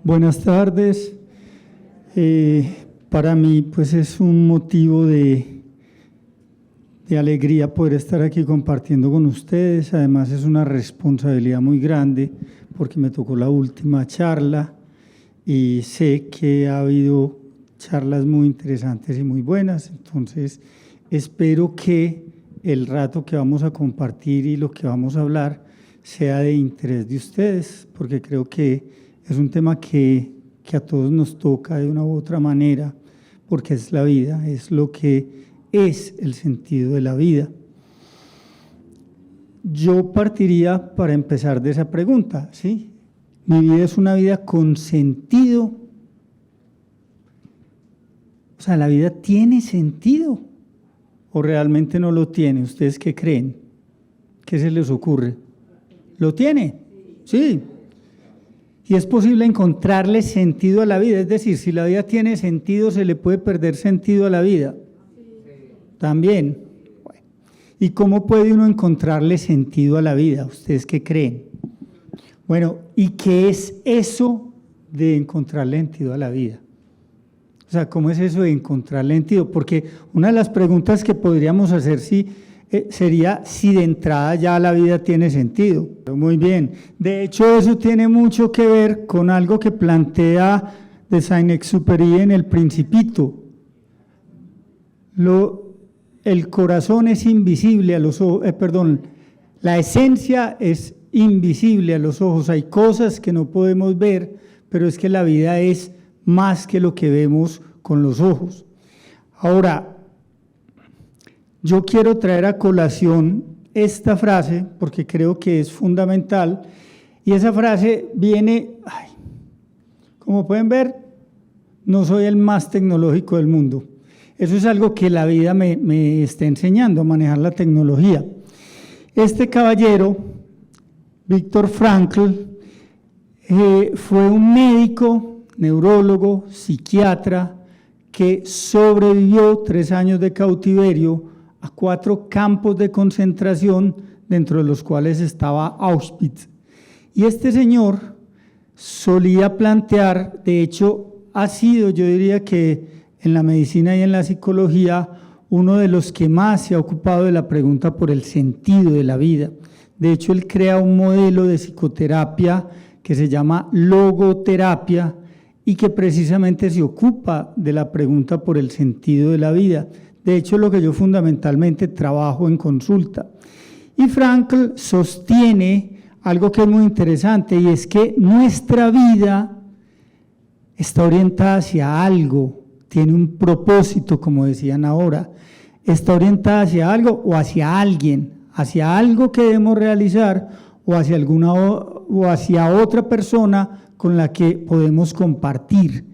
Buenas tardes. Para mí pues es un motivo de alegría poder estar aquí compartiendo con ustedes. Además es una responsabilidad muy grande porque me tocó la última charla y sé que ha habido charlas muy interesantes y muy buenas. Entonces espero que el rato que vamos a compartir y lo que vamos a hablar sea de interés de ustedes, porque creo que es un tema que a todos nos toca de una u otra manera, porque es la vida, es lo que es el sentido de la vida. Yo partiría para empezar de esa pregunta, ¿sí? ¿Mi vida es una vida con sentido? O sea, ¿la vida tiene sentido o realmente no lo tiene? ¿Ustedes qué creen? ¿Qué se les ocurre? ¿Lo tiene? Sí. Y es posible encontrarle sentido a la vida, es decir, si la vida tiene sentido, ¿se le puede perder sentido a la vida? También. Bueno. ¿Y cómo puede uno encontrarle sentido a la vida? ¿Ustedes qué creen? Bueno, ¿y qué es eso de encontrarle sentido a la vida? O sea, ¿cómo es eso de encontrarle sentido? Porque una de las preguntas que podríamos hacer sería si de entrada ya la vida tiene sentido. Muy bien. De hecho, eso tiene mucho que ver con algo que plantea de Saint-Exupéry en El Principito. El corazón es invisible a los ojos, la esencia es invisible a los ojos. Hay cosas que no podemos ver, pero es que la vida es más que lo que vemos con los ojos. Ahora, yo quiero traer a colación esta frase porque creo que es fundamental, y esa frase viene, como pueden ver, no soy el más tecnológico del mundo. Eso es algo que la vida me está enseñando a manejar la tecnología. Este caballero, Viktor Frankl, fue un médico, neurólogo, psiquiatra, que sobrevivió 3 años de cautiverio a 4 campos de concentración, dentro de los cuales estaba Auschwitz. Y este señor solía plantear, de hecho ha sido, yo diría que en la medicina y en la psicología, uno de los que más se ha ocupado de la pregunta por el sentido de la vida. De hecho, él crea un modelo de psicoterapia que se llama logoterapia y que precisamente se ocupa de la pregunta por el sentido de la vida. De hecho, es lo que yo fundamentalmente trabajo en consulta. Y Frankl sostiene algo que es muy interesante, y es que nuestra vida está orientada hacia algo, tiene un propósito, como decían ahora, está orientada hacia algo o hacia alguien, hacia algo que debemos realizar o hacia otra persona con la que podemos compartir.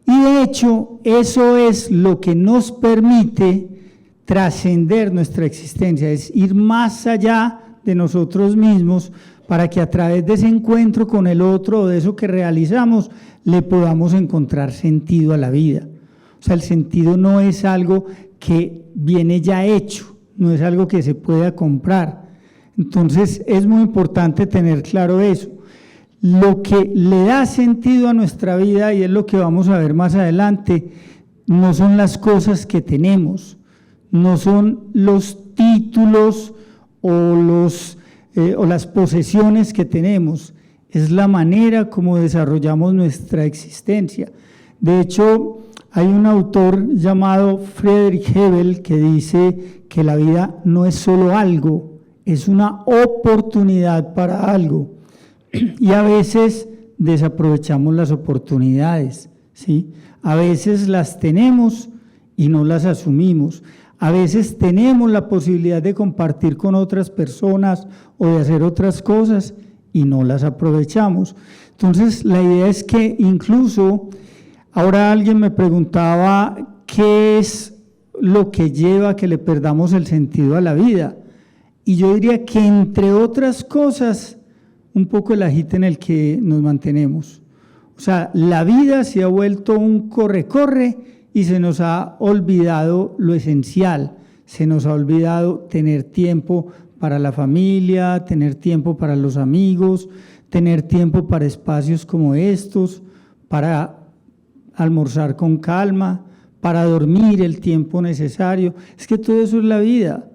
Y de hecho, eso es lo que nos permite trascender nuestra existencia, es ir más allá de nosotros mismos para que a través de ese encuentro con el otro o de eso que realizamos, le podamos encontrar sentido a la vida. O sea, el sentido no es algo que viene ya hecho, no es algo que se pueda comprar. Entonces, es muy importante tener claro eso. Lo que le da sentido a nuestra vida, y es lo que vamos a ver más adelante, no son las cosas que tenemos, no son los títulos o las posesiones que tenemos, es la manera como desarrollamos nuestra existencia. De hecho, hay un autor llamado Friedrich Hebel que dice que la vida no es solo algo, es una oportunidad para algo. Y a veces desaprovechamos las oportunidades, ¿sí? A veces las tenemos y no las asumimos. A veces tenemos la posibilidad de compartir con otras personas o de hacer otras cosas y no las aprovechamos. Entonces, la idea es que incluso, ahora alguien me preguntaba qué es lo que lleva a que le perdamos el sentido a la vida. Y yo diría que, entre otras cosas, un poco el agite en el que nos mantenemos. O sea, la vida se ha vuelto un corre-corre y se nos ha olvidado lo esencial, se nos ha olvidado tener tiempo para la familia, tener tiempo para los amigos, tener tiempo para espacios como estos, para almorzar con calma, para dormir el tiempo necesario. Es que todo eso es la vida.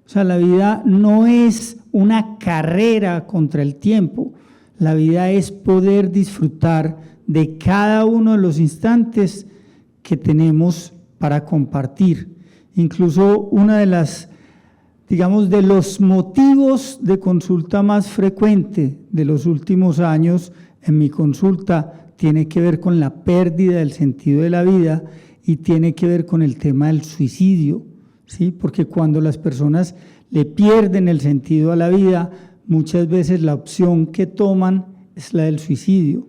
O sea, la vida no es una carrera contra el tiempo. La vida es poder disfrutar de cada uno de los instantes que tenemos para compartir. Incluso una de las, digamos, de los motivos de consulta más frecuente de los últimos años en mi consulta tiene que ver con la pérdida del sentido de la vida y tiene que ver con el tema del suicidio, ¿sí? Porque cuando las personas le pierden el sentido a la vida, muchas veces la opción que toman es la del suicidio.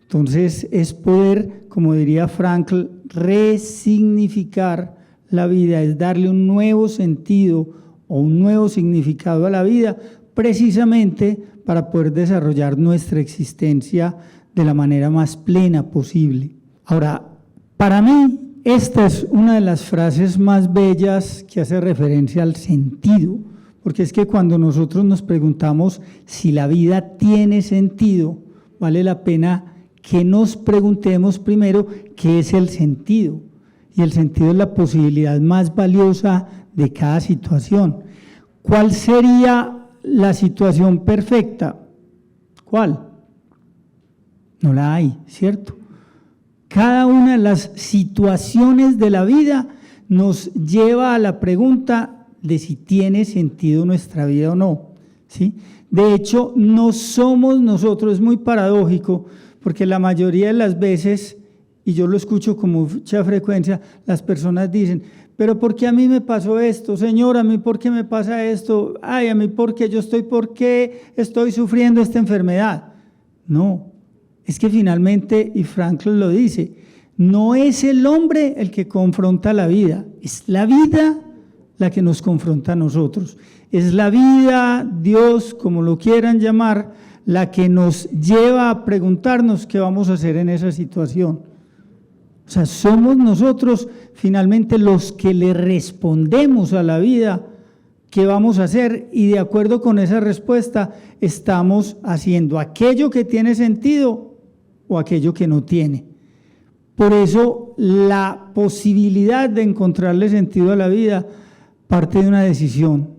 Entonces es poder, como diría Frankl, resignificar la vida, es darle un nuevo sentido o un nuevo significado a la vida, precisamente para poder desarrollar nuestra existencia de la manera más plena posible. Ahora, para mí, esta es una de las frases más bellas que hace referencia al sentido, porque es que cuando nosotros nos preguntamos si la vida tiene sentido, vale la pena que nos preguntemos primero qué es el sentido. Y el sentido es la posibilidad más valiosa de cada situación. ¿Cuál sería la situación perfecta? ¿Cuál? No la hay, ¿cierto? Cada una de las situaciones de la vida nos lleva a la pregunta de si tiene sentido nuestra vida o no, ¿sí? De hecho, no somos nosotros, es muy paradójico, porque la mayoría de las veces, y yo lo escucho con mucha frecuencia, las personas dicen, pero ¿por qué a mí me pasó esto? Señor, ¿a mí por qué me pasa esto? Ay, ¿a mí por qué estoy sufriendo esta enfermedad? No. Es que finalmente, y Frankl lo dice, no es el hombre el que confronta la vida, es la vida la que nos confronta a nosotros. Es la vida, Dios, como lo quieran llamar, la que nos lleva a preguntarnos qué vamos a hacer en esa situación. O sea, somos nosotros finalmente los que le respondemos a la vida qué vamos a hacer y de acuerdo con esa respuesta estamos haciendo aquello que tiene sentido o aquello que no tiene. Por eso la posibilidad de encontrarle sentido a la vida parte de una decisión,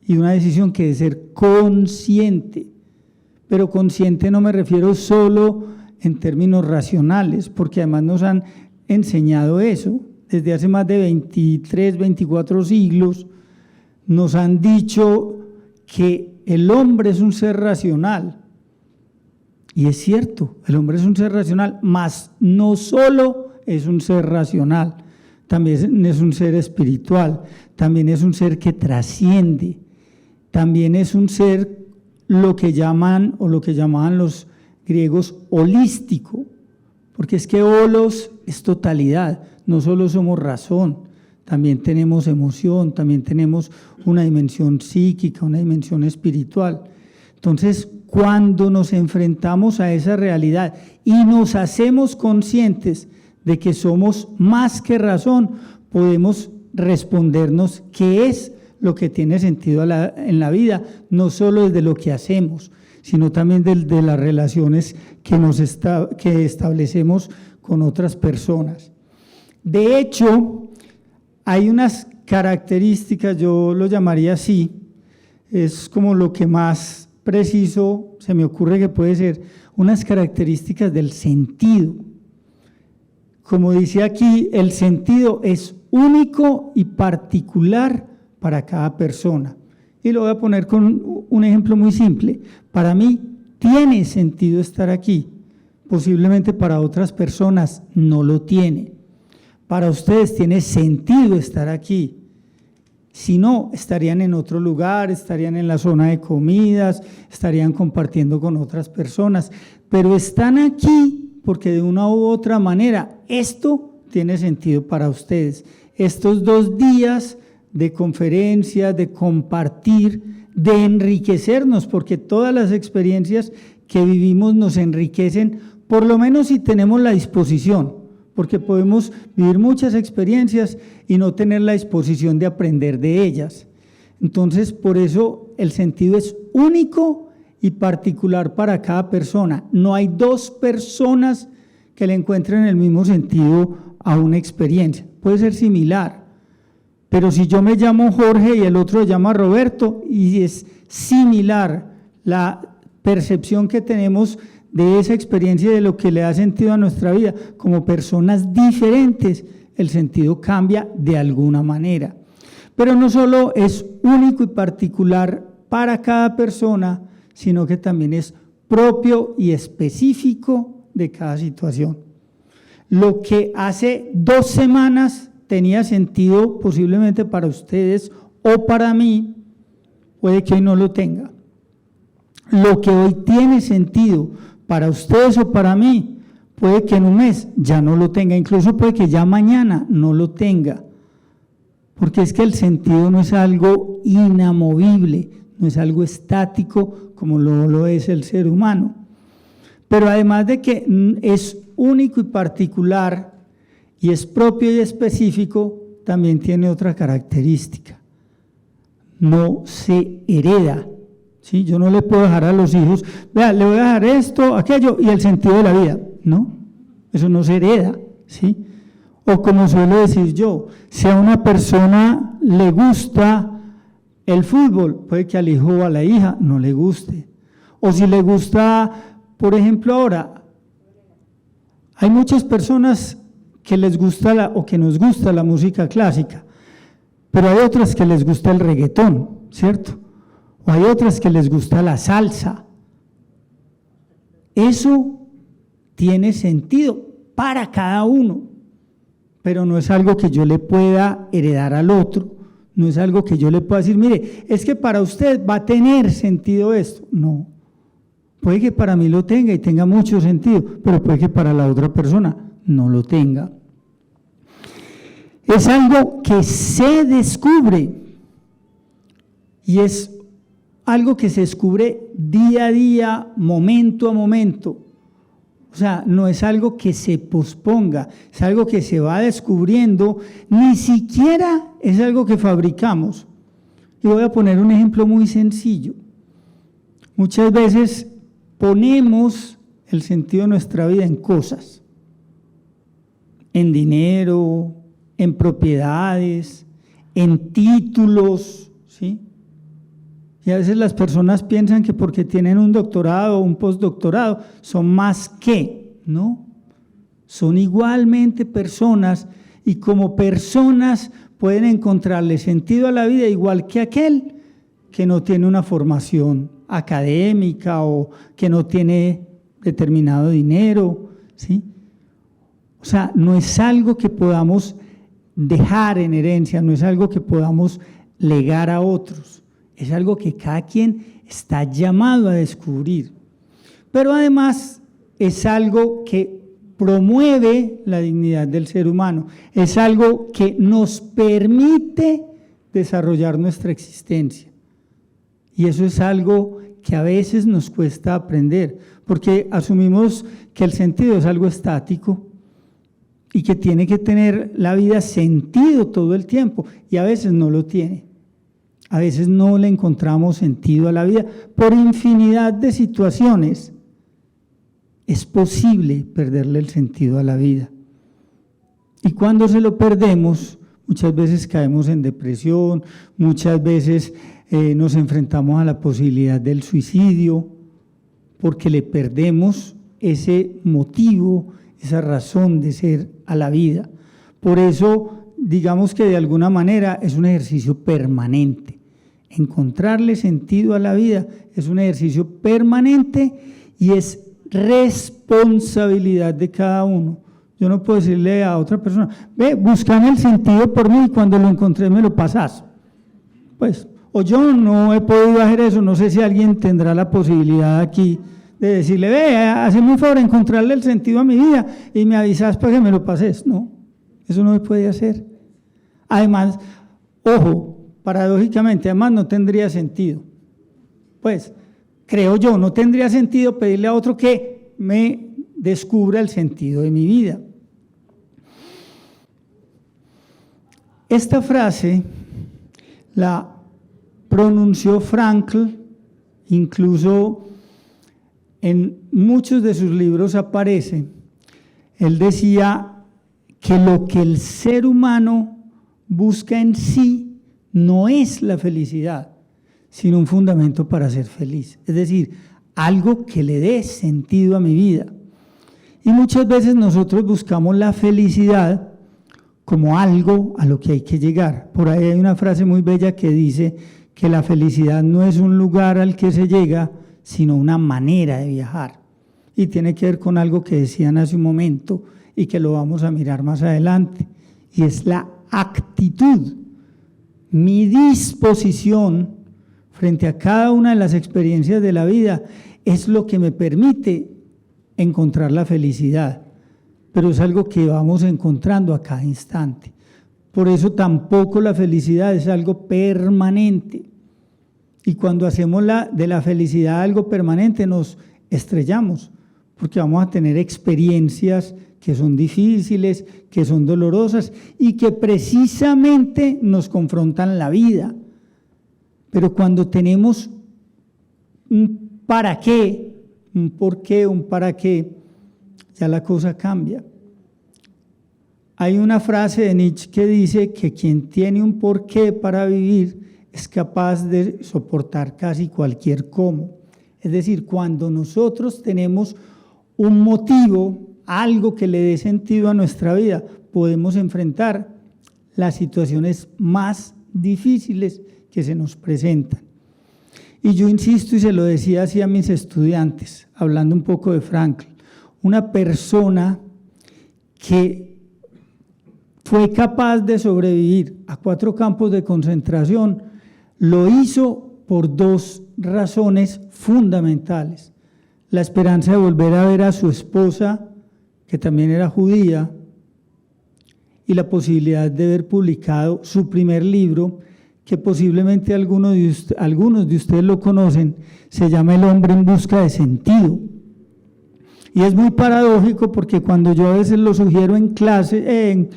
y una decisión que debe ser consciente. Pero consciente no me refiero solo en términos racionales, porque además nos han enseñado eso. Desde hace más de 23, 24 siglos nos han dicho que el hombre es un ser racional. Y es cierto, el hombre es un ser racional, mas no solo es un ser racional, también es un ser espiritual, también es un ser que trasciende, también es un ser lo que llaman o lo que llamaban los griegos holístico, porque es que holos es totalidad, no solo somos razón, también tenemos emoción, también tenemos una dimensión psíquica, una dimensión espiritual. Entonces, cuando nos enfrentamos a esa realidad y nos hacemos conscientes de que somos más que razón, podemos respondernos qué es lo que tiene sentido en la vida, no solo desde lo que hacemos, sino también de las relaciones que establecemos con otras personas. De hecho, hay unas características, yo lo llamaría así, es como lo que más preciso se me ocurre que puede ser, unas características del sentido. Como dice aquí, el sentido es único y particular para cada persona. Y lo voy a poner con un ejemplo muy simple. Para mí tiene sentido estar aquí, posiblemente para otras personas no lo tiene. Para ustedes tiene sentido estar aquí. Si no, estarían en otro lugar, estarían en la zona de comidas, estarían compartiendo con otras personas, pero están aquí porque de una u otra manera esto tiene sentido para ustedes. Estos 2 días de conferencia, de compartir, de enriquecernos, porque todas las experiencias que vivimos nos enriquecen, por lo menos si tenemos la disposición, porque podemos vivir muchas experiencias y no tener la disposición de aprender de ellas. Entonces, por eso el sentido es único y particular para cada persona. No hay 2 personas que le encuentren el mismo sentido a una experiencia. Puede ser similar, pero si yo me llamo Jorge y el otro se llama Roberto y es similar la percepción que tenemos de esa experiencia y de lo que le da sentido a nuestra vida, como personas diferentes, el sentido cambia de alguna manera. Pero no solo es único y particular para cada persona, sino que también es propio y específico de cada situación. Lo que hace 2 semanas tenía sentido posiblemente para ustedes o para mí, puede que hoy no lo tenga. Lo que hoy tiene sentido para ustedes o para mí, puede que en un mes ya no lo tenga, incluso puede que ya mañana no lo tenga. Porque es que el sentido no es algo inamovible, no es algo estático como lo es el ser humano. Pero además de que es único y particular y es propio y específico, también tiene otra característica. No se hereda. ¿Sí? Yo no le puedo dejar a los hijos, vea, le voy a dejar esto, aquello y el sentido de la vida. No, eso no se hereda. ¿Sí? O como suelo decir yo, si a una persona le gusta el fútbol, puede que al hijo o a la hija no le guste. O si le gusta, por ejemplo, ahora, hay muchas personas que les gusta o que nos gusta la música clásica, pero hay otras que les gusta el reggaetón, ¿cierto? O hay otras que les gusta la salsa. Eso tiene sentido para cada uno, pero no es algo que yo le pueda heredar al otro, no es algo que yo le pueda decir, mire, es que para usted va a tener sentido esto. No, puede que para mí lo tenga y tenga mucho sentido, pero puede que para la otra persona no lo tenga. Es algo que se descubre y es algo que se descubre día a día, momento a momento. O sea, no es algo que se posponga, es algo que se va descubriendo, ni siquiera es algo que fabricamos. Y voy a poner un ejemplo muy sencillo. Muchas veces ponemos el sentido de nuestra vida en cosas, en dinero, en propiedades, en títulos, ¿sí? Y a veces las personas piensan que porque tienen un doctorado o un postdoctorado son más que, ¿no? Son igualmente personas y como personas pueden encontrarle sentido a la vida igual que aquel que no tiene una formación académica o que no tiene determinado dinero, ¿sí? O sea, no es algo que podamos dejar en herencia, no es algo que podamos legar a otros. Es algo que cada quien está llamado a descubrir. Pero además es algo que promueve la dignidad del ser humano. Es algo que nos permite desarrollar nuestra existencia. Y eso es algo que a veces nos cuesta aprender, porque asumimos que el sentido es algo estático y que tiene que tener la vida sentido todo el tiempo, y a veces no lo tiene. A veces no le encontramos sentido a la vida por infinidad de situaciones. Es posible perderle el sentido a la vida. Y cuando se lo perdemos, muchas veces caemos en depresión, muchas veces nos enfrentamos a la posibilidad del suicidio, porque le perdemos ese motivo, esa razón de ser a la vida. Por eso, digamos que de alguna manera es un ejercicio permanente. Encontrarle sentido a la vida es un ejercicio permanente y es responsabilidad de cada uno. Yo no puedo decirle a otra persona, ve, búscame el sentido por mí y cuando lo encontré me lo pasas. Pues, o yo no he podido hacer eso, no sé si alguien tendrá la posibilidad aquí de decirle, ve, hazme un favor, encontrarle el sentido a mi vida y me avisas para que me lo pases. No, eso no se puede hacer. Además, ojo, paradójicamente, además no tendría sentido. Pues, creo yo, no tendría sentido pedirle a otro que me descubra el sentido de mi vida. Esta frase la pronunció Frankl, incluso en muchos de sus libros aparece. Él decía que lo que el ser humano busca en sí no es la felicidad, sino un fundamento para ser feliz. Es decir, algo que le dé sentido a mi vida. Y muchas veces nosotros buscamos la felicidad como algo a lo que hay que llegar. Por ahí hay una frase muy bella que dice que la felicidad no es un lugar al que se llega, sino una manera de viajar. Y tiene que ver con algo que decían hace un momento y que lo vamos a mirar más adelante. Y es la actitud, mi disposición frente a cada una de las experiencias de la vida es lo que me permite encontrar la felicidad, pero es algo que vamos encontrando a cada instante. Por eso tampoco la felicidad es algo permanente. Y cuando hacemos de la felicidad algo permanente nos estrellamos, porque vamos a tener experiencias que son difíciles, que son dolorosas y que precisamente nos confrontan la vida. Pero cuando tenemos un para qué, un por qué, un para qué, ya la cosa cambia. Hay una frase de Nietzsche que dice que quien tiene un porqué para vivir es capaz de soportar casi cualquier cómo. Es decir, cuando nosotros tenemos un motivo, algo que le dé sentido a nuestra vida, podemos enfrentar las situaciones más difíciles que se nos presentan. Y yo insisto, y se lo decía así a mis estudiantes, hablando un poco de Frankl, una persona que fue capaz de sobrevivir a 4 campos de concentración, lo hizo por 2 razones fundamentales. La esperanza de volver a ver a su esposa, que también era judía, y la posibilidad de haber publicado su primer libro, que posiblemente algunos de ustedes lo conocen, se llama El hombre en busca de sentido. Y es muy paradójico porque cuando yo a veces lo sugiero en clase,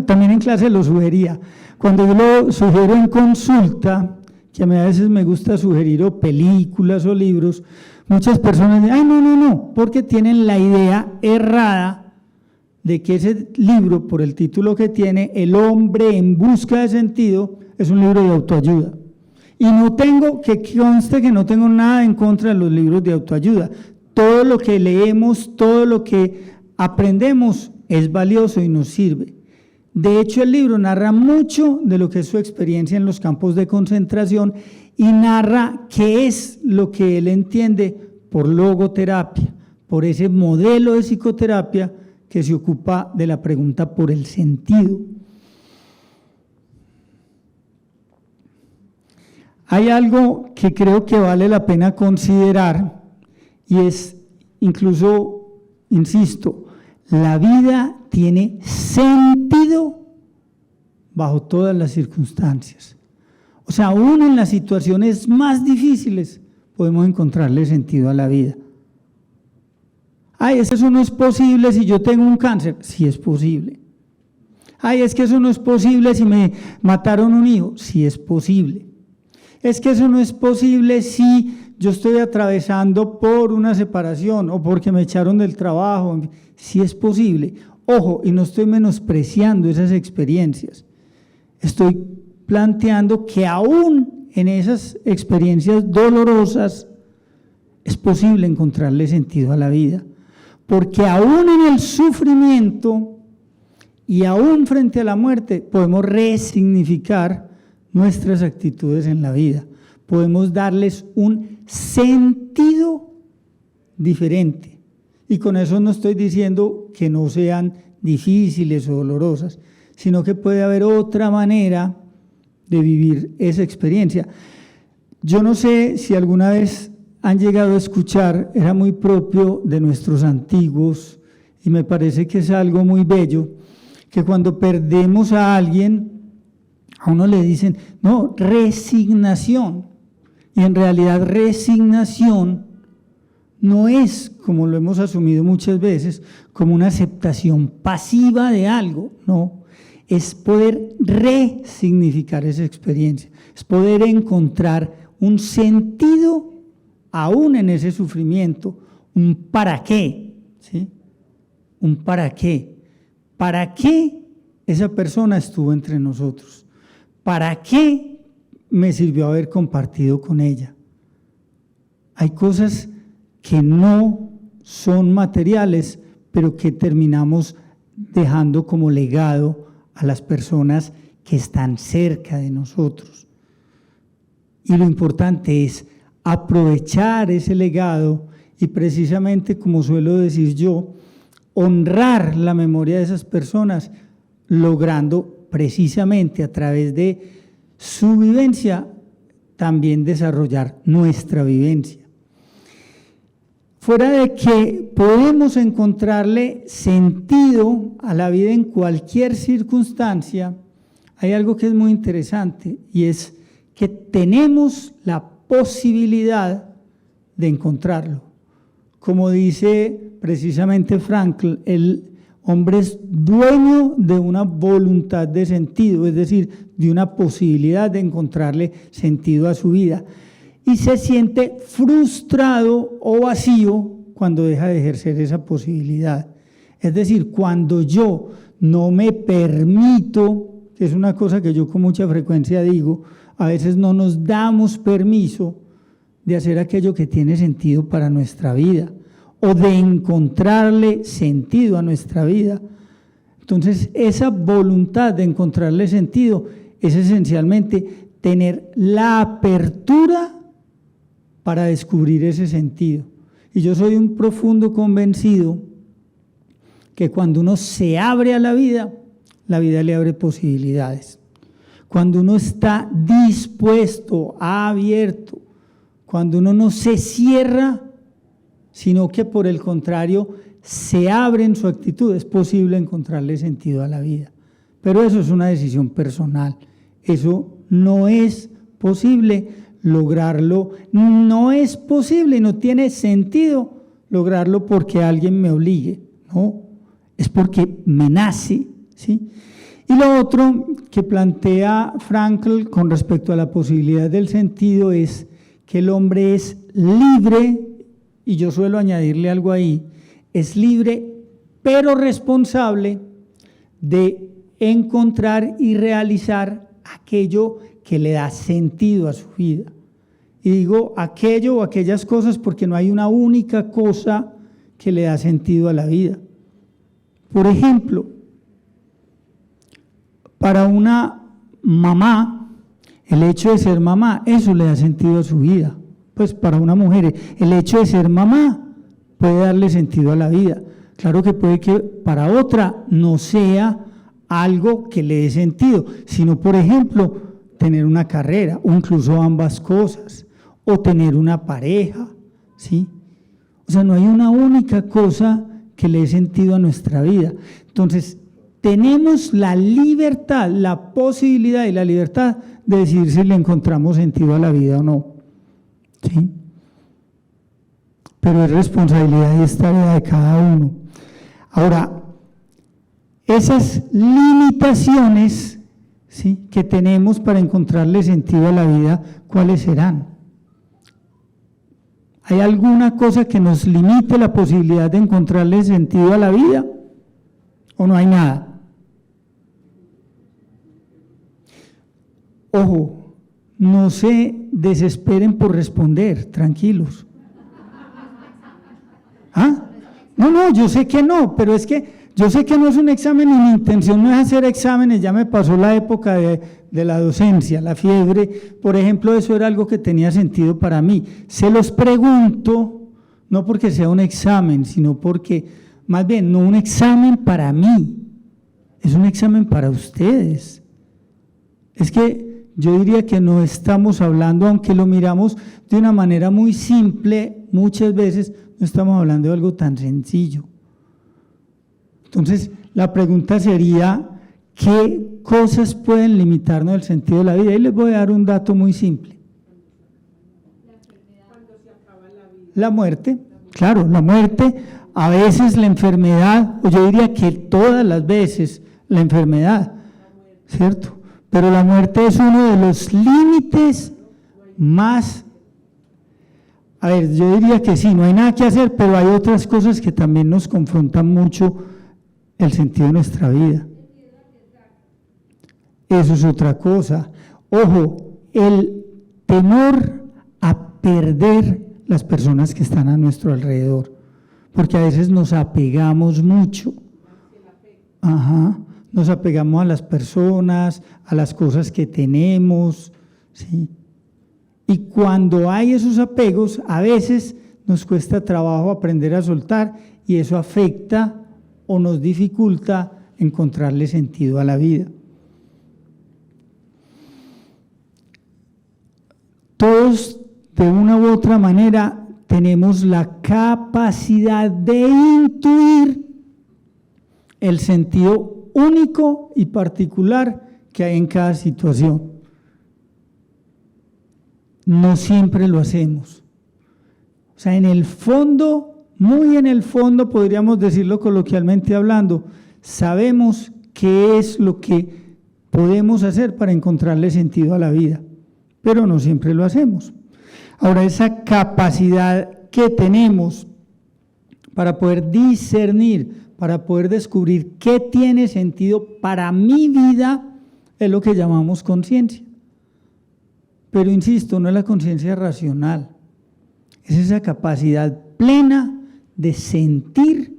también en clase lo sugería, cuando yo lo sugiero en consulta, que a mí a veces me gusta sugerir o películas o libros, muchas personas dicen, ay, no, porque tienen la idea errada de que ese libro, por el título que tiene, El hombre en busca de sentido, es un libro de autoayuda. Y conste que no tengo nada en contra de los libros de autoayuda. Todo lo que leemos, todo lo que aprendemos es valioso y nos sirve. De hecho, el libro narra mucho de lo que es su experiencia en los campos de concentración y narra qué es lo que él entiende por logoterapia, por ese modelo de psicoterapia que se ocupa de la pregunta por el sentido. Hay algo que creo que vale la pena considerar y es, incluso, insisto, la vida tiene sentido bajo todas las circunstancias. O sea, aún en las situaciones más difíciles podemos encontrarle sentido a la vida. Ay, es que eso no es posible si yo tengo un cáncer. Sí es posible. Ay, es que eso no es posible si me mataron un hijo. Sí es posible. Es que eso no es posible si yo estoy atravesando por una separación o porque me echaron del trabajo. Sí es posible. Ojo, y no estoy menospreciando esas experiencias. Estoy planteando que aún en esas experiencias dolorosas es posible encontrarle sentido a la vida. Porque aún en el sufrimiento y aún frente a la muerte podemos resignificar nuestras actitudes en la vida. Podemos darles un sentido diferente. Y con eso no estoy diciendo que no sean difíciles o dolorosas, sino que puede haber otra manera de vivir esa experiencia. Yo no sé si alguna vez han llegado a escuchar, era muy propio de nuestros antiguos, y me parece que es algo muy bello, que cuando perdemos a alguien, a uno le dicen, no, resignación. Y en realidad resignación no es, como lo hemos asumido muchas veces, como una aceptación pasiva de algo, no. Es poder resignificar esa experiencia, es poder encontrar un sentido aún en ese sufrimiento, un para qué, ¿sí? un para qué. ¿Para qué esa persona estuvo entre nosotros? ¿Para qué me sirvió haber compartido con ella? Hay cosas que no son materiales, pero que terminamos dejando como legado a las personas que están cerca de nosotros. Y lo importante es aprovechar ese legado y precisamente, como suelo decir yo, honrar la memoria de esas personas, logrando precisamente a través de su vivencia también desarrollar nuestra vivencia. Fuera de que podemos encontrarle sentido a la vida en cualquier circunstancia, hay algo que es muy interesante y es que tenemos la posibilidad de encontrarlo. Como dice precisamente Frankl, el hombre es dueño de una voluntad de sentido, es decir, de una posibilidad de encontrarle sentido a su vida. Y se siente frustrado o vacío cuando deja de ejercer esa posibilidad. Es decir, cuando yo no me permito, que es una cosa que yo con mucha frecuencia digo, a veces no nos damos permiso de hacer aquello que tiene sentido para nuestra vida o de encontrarle sentido a nuestra vida. Entonces, esa voluntad de encontrarle sentido es esencialmente tener la apertura para descubrir ese sentido. Y yo soy un profundo convencido que cuando uno se abre a la vida le abre posibilidades. Cuando uno está dispuesto, abierto, cuando uno no se cierra, sino que por el contrario se abre en su actitud, es posible encontrarle sentido a la vida. Pero eso es una decisión personal, eso no es posible lograrlo, no es posible, no tiene sentido lograrlo porque alguien me obligue, no, es porque me nace, ¿sí? Y lo otro que plantea Frankl con respecto a la posibilidad del sentido es que el hombre es libre, y yo suelo añadirle algo ahí, es libre pero responsable de encontrar y realizar aquello que le da sentido a su vida. Y digo aquello o aquellas cosas porque no hay una única cosa que le da sentido a la vida. Por ejemplo, para una mamá, el hecho de ser mamá, eso le da sentido a su vida. Pues para una mujer, el hecho de ser mamá puede darle sentido a la vida. Claro que puede que para otra no sea algo que le dé sentido, sino, por ejemplo, tener una carrera, o incluso ambas cosas, o tener una pareja, ¿sí? O sea, no hay una única cosa que le dé sentido a nuestra vida. Entonces, tenemos la libertad, la posibilidad y la libertad de decidir si le encontramos sentido a la vida o no, ¿sí? Pero es responsabilidad y es tarea de cada uno. Ahora, esas limitaciones, ¿sí?, que tenemos para encontrarle sentido a la vida, ¿cuáles serán? ¿Hay alguna cosa que nos limite la posibilidad de encontrarle sentido a la vida? ¿O no hay nada? Ojo, no se desesperen por responder, tranquilos. ¿Ah? No, yo sé que no, pero es que yo sé que no es un examen y mi intención no es hacer exámenes, ya me pasó la época de la docencia, la fiebre, por ejemplo, eso era algo que tenía sentido para mí. Se los pregunto, no porque sea un examen, sino porque, más bien, no un examen para mí, es un examen para ustedes. Es que yo diría que no estamos hablando, aunque lo miramos de una manera muy simple, muchas veces no estamos hablando de algo tan sencillo. Entonces, la pregunta sería, ¿qué cosas pueden limitarnos el sentido de la vida? Y les voy a dar un dato muy simple. La muerte, claro, la muerte, a veces la enfermedad, o yo diría que todas las veces la enfermedad, ¿cierto? Pero la muerte es uno de los límites más, a ver, yo diría que sí, no hay nada que hacer, pero hay otras cosas que también nos confrontan mucho el sentido de nuestra vida. Eso es otra cosa. Ojo, el temor a perder las personas que están a nuestro alrededor, porque a veces nos apegamos mucho. Ajá, nos apegamos a las personas, a las cosas que tenemos, ¿sí? Y cuando hay esos apegos, a veces nos cuesta trabajo aprender a soltar y eso afecta o nos dificulta encontrarle sentido a la vida. Todos, de una u otra manera, tenemos la capacidad de intuir el sentido único y particular que hay en cada situación. No siempre lo hacemos. O sea, en el fondo, muy en el fondo, podríamos decirlo coloquialmente hablando, sabemos qué es lo que podemos hacer para encontrarle sentido a la vida, pero no siempre lo hacemos. Ahora, esa capacidad que tenemos para poder discernir, para poder descubrir qué tiene sentido para mi vida, es lo que llamamos conciencia. Pero insisto, no es la conciencia racional, es esa capacidad plena de sentir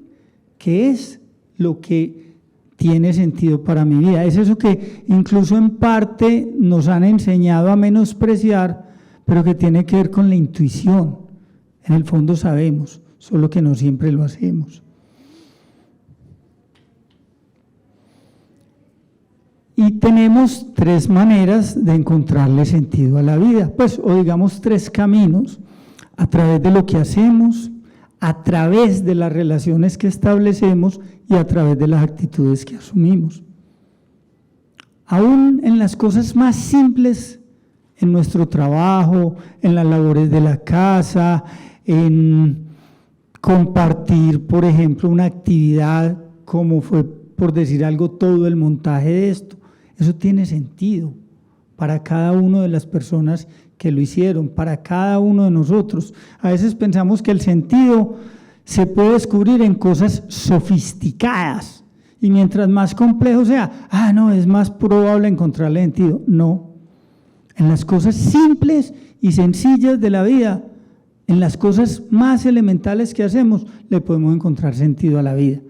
qué es lo que tiene sentido para mi vida. Es eso que incluso en parte nos han enseñado a menospreciar, pero que tiene que ver con la intuición. En el fondo sabemos, solo que no siempre lo hacemos. Y tenemos tres maneras de encontrarle sentido a la vida, pues, o digamos tres caminos: a través de lo que hacemos, a través de las relaciones que establecemos y a través de las actitudes que asumimos. Aún en las cosas más simples, en nuestro trabajo, en las labores de la casa, en compartir, por ejemplo, una actividad como fue, por decir algo, todo el montaje de esto. Eso tiene sentido para cada una de las personas que lo hicieron, para cada uno de nosotros. A veces pensamos que el sentido se puede descubrir en cosas sofisticadas y mientras más complejo sea, no, es más probable encontrarle sentido. No, en las cosas simples y sencillas de la vida, en las cosas más elementales que hacemos, le podemos encontrar sentido a la vida.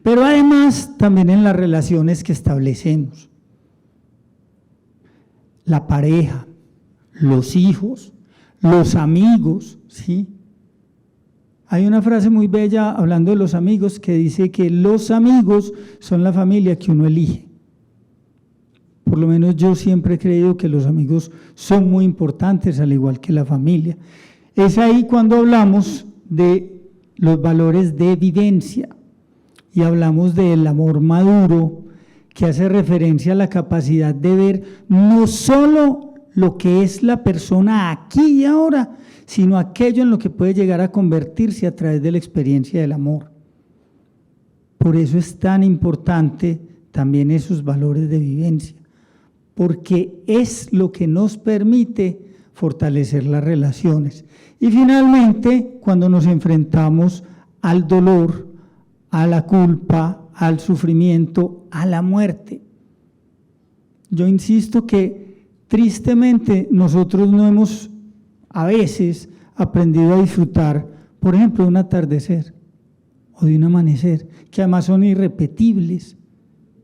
Pero además también en las relaciones que establecemos. La pareja, los hijos, los amigos, ¿sí? Hay una frase muy bella hablando de los amigos que dice que los amigos son la familia que uno elige. Por lo menos yo siempre he creído que los amigos son muy importantes, al igual que la familia. Es ahí cuando hablamos de los valores de vivencia y hablamos del amor maduro, que hace referencia a la capacidad de ver no solo lo que es la persona aquí y ahora, sino aquello en lo que puede llegar a convertirse a través de la experiencia del amor. Por eso es tan importante también esos valores de vivencia, porque es lo que nos permite fortalecer las relaciones. Y finalmente, cuando nos enfrentamos al dolor, a la culpa, al sufrimiento, a la muerte. Yo insisto que tristemente nosotros no hemos a veces aprendido a disfrutar, por ejemplo, de un atardecer o de un amanecer, que además son irrepetibles,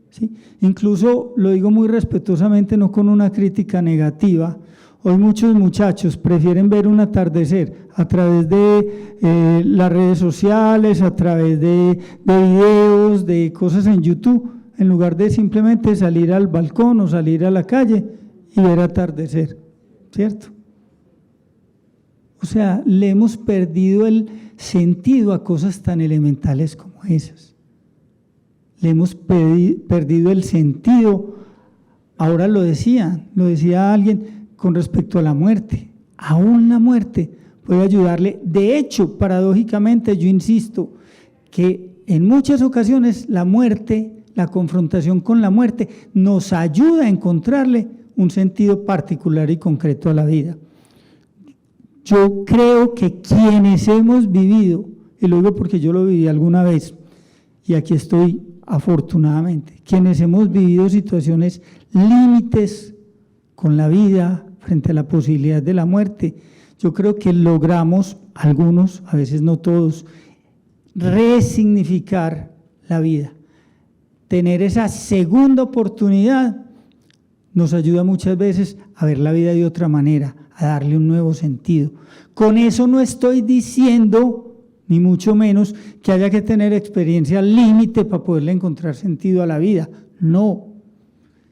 ¿sí? Incluso lo digo muy respetuosamente, no con una crítica negativa. Hoy muchos muchachos prefieren ver un atardecer a través de las redes sociales, a través de videos, de cosas en YouTube, en lugar de simplemente salir al balcón o salir a la calle y ver atardecer, ¿cierto? O sea, le hemos perdido el sentido a cosas tan elementales como esas. Le hemos perdido el sentido. Ahora lo decía alguien, con respecto a la muerte. Aún la muerte puede ayudarle. De hecho, paradójicamente, yo insisto que en muchas ocasiones la muerte, la confrontación con la muerte, nos ayuda a encontrarle un sentido particular y concreto a la vida. Yo creo que quienes hemos vivido, y lo digo porque yo lo viví alguna vez, y aquí estoy afortunadamente, quienes hemos vivido situaciones límites con la vida frente a la posibilidad de la muerte, yo creo que logramos, algunos, a veces no todos, resignificar la vida. Tener esa segunda oportunidad nos ayuda muchas veces a ver la vida de otra manera, a darle un nuevo sentido. Con eso no estoy diciendo, ni mucho menos, que haya que tener experiencia al límite para poderle encontrar sentido a la vida. No,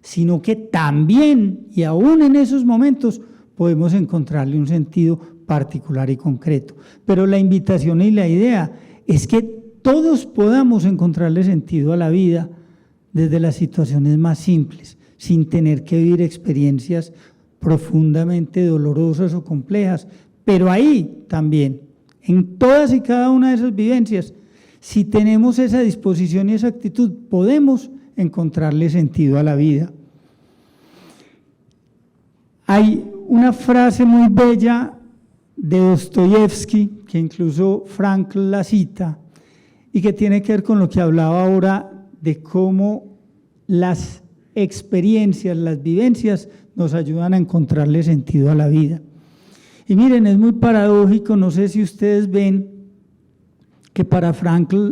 sino que también, y aún en esos momentos, podemos encontrarle un sentido particular y concreto. Pero la invitación y la idea es que todos podamos encontrarle sentido a la vida desde las situaciones más simples, sin tener que vivir experiencias profundamente dolorosas o complejas. Pero ahí también, en todas y cada una de esas vivencias, si tenemos esa disposición y esa actitud, podemos encontrarle sentido a la vida. Hay una frase muy bella de Dostoyevsky, que incluso Frankl la cita, y que tiene que ver con lo que hablaba ahora de cómo las experiencias, las vivencias nos ayudan a encontrarle sentido a la vida. Y miren, es muy paradójico, no sé si ustedes ven que para Frankl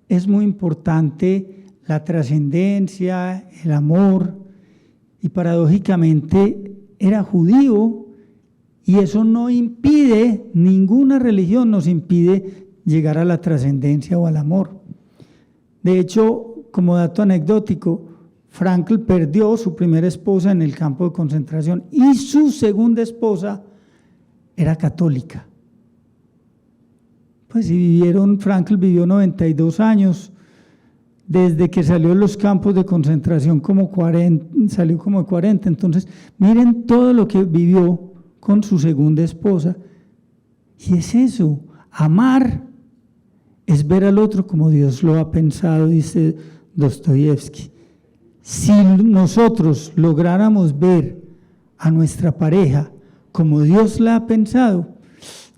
es muy importante la trascendencia, el amor, y paradójicamente era judío, y eso no impide, ninguna religión nos impide llegar a la trascendencia o al amor. De hecho, como dato anecdótico, Frankl perdió su primera esposa en el campo de concentración y su segunda esposa era católica. Pues si Frankl vivió 92 años, desde que salió de los campos de concentración salió como 40, entonces miren todo lo que vivió con su segunda esposa. Y es eso, amar es ver al otro como Dios lo ha pensado, dice Dostoyevsky. Si nosotros lográramos ver a nuestra pareja como Dios la ha pensado,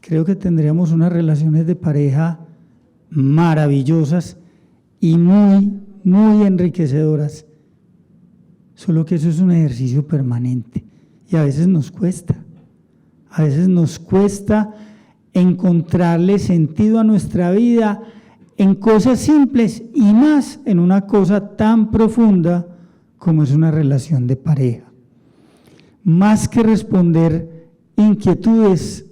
creo que tendríamos unas relaciones de pareja maravillosas y muy, muy enriquecedoras. Solo que eso es un ejercicio permanente y a veces nos cuesta. A veces nos cuesta encontrarle sentido a nuestra vida en cosas simples y más en una cosa tan profunda como es una relación de pareja. Más que responder inquietudes,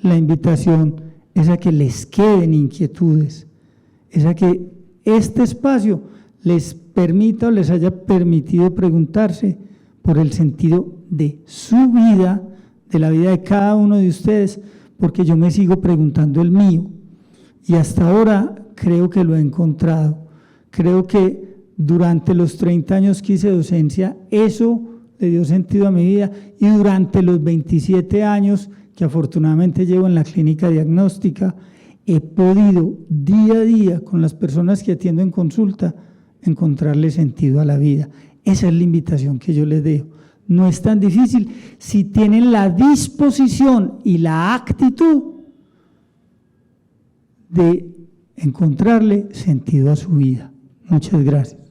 la invitación es a que les queden inquietudes, es a que este espacio les permita o les haya permitido preguntarse por el sentido de su vida, de la vida de cada uno de ustedes, porque yo me sigo preguntando el mío y hasta ahora creo que lo he encontrado. Creo que durante los 30 años que hice docencia, eso le dio sentido a mi vida, y durante los 27 años que afortunadamente llevo en la clínica diagnóstica, he podido día a día con las personas que atiendo en consulta encontrarle sentido a la vida. Esa es la invitación que yo les dejo. No es tan difícil si tienen la disposición y la actitud de encontrarle sentido a su vida. Muchas gracias.